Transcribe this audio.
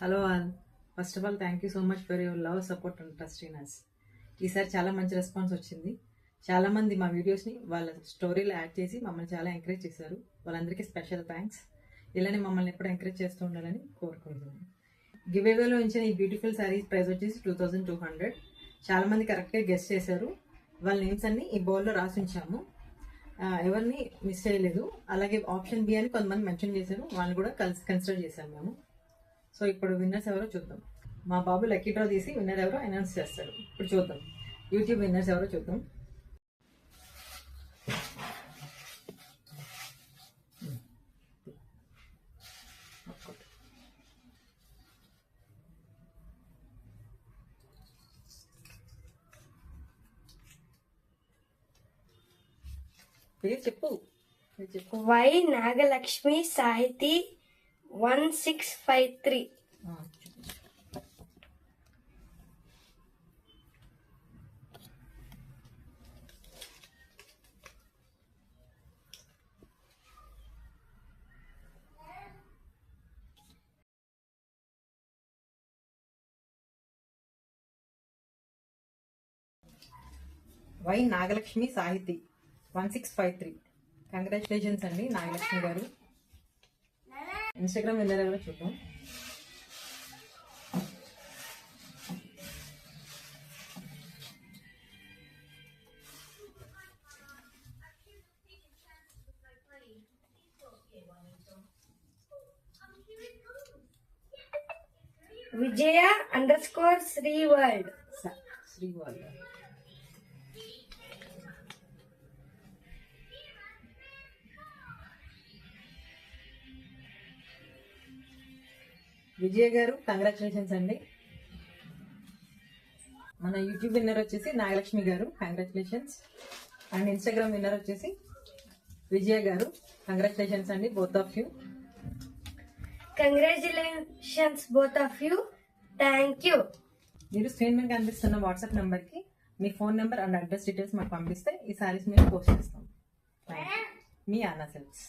Hello all. First of all thank you so much for your love, support and trust in us. ఈసారి చాలా మంచి response వచ్చింది. చాలామంది మా వీడియోస్ని వాళ్ళ స్టోరీలో యాడ్ చేసి మమ్మల్ని చాలా ఎంకరేజ్ చేశారు. వాళ్ళందరికీ స్పెషల్ థ్యాంక్స్. ఇలానే మమ్మల్ని ఎప్పుడు ఎంకరేజ్ చేస్తూ ఉండాలని కోరుకుంటున్నాను. గివేవేలో ఇచ్చిన ఈ బ్యూటిఫుల్ శారీస్ ప్రైస్ వచ్చేసి 2200. చాలామంది కరెక్ట్గా గెస్ట్ చేశారు. వాళ్ళ నేమ్స్ అన్ని ఈ బౌల్లో రాసి ఉంచాము. ఎవరిని మిస్ చేయలేదు. అలాగే ఆప్షన్ బి అని కొంతమంది మెన్షన్ చేశారు, వాళ్ళని కూడా కన్సిడర్ చేశాము మేము. సో ఇప్పుడు విన్నర్స్ ఎవరో చూద్దాం. మా బాబు లక్కీ డ్రా తీసి విన్నర్ ఎవరో అనౌన్స్ చేస్తాడు. ఇప్పుడు చూద్దాం యూట్యూబ్ విన్నర్స్ ఎవరో చూద్దాం. పేరు చెప్పు. Y Nagalakshmi Sahithi 1653. Y Nagalakshmi Sahithi 1653. Congratulations అండి నాగలక్ష్మి గారు. ఇన్స్టాగ్రామ్ విన్నర్ ఎవరో చూద్దాం. విజయ _శ్రీవర్ల్డ్. శ్రీవర్ల్డ్. విజయ గారు కంగ్రాచులేషన్స్ అండి. మన యూట్యూబ్ విన్నర్ వచ్చేసి నాగలక్ష్మి గారు, కంగ్రాచులేషన్స్. అండ్ ఇన్స్టాగ్రామ్ విన్నర్ వచ్చేసి విజయ గారు, కంగ్రాచులేషన్స్ అండి both of you. Congratulations both of you. Thank you. మీరు స్క్రీన్ మీద కనిపిస్తున్న వాట్సాప్ నెంబర్కి మీ phone number and address details మాకు పంపిస్తే ఈ సారీస్ మేము పోస్ట్ చేస్తాం. మీ అన్నా సెల్స్.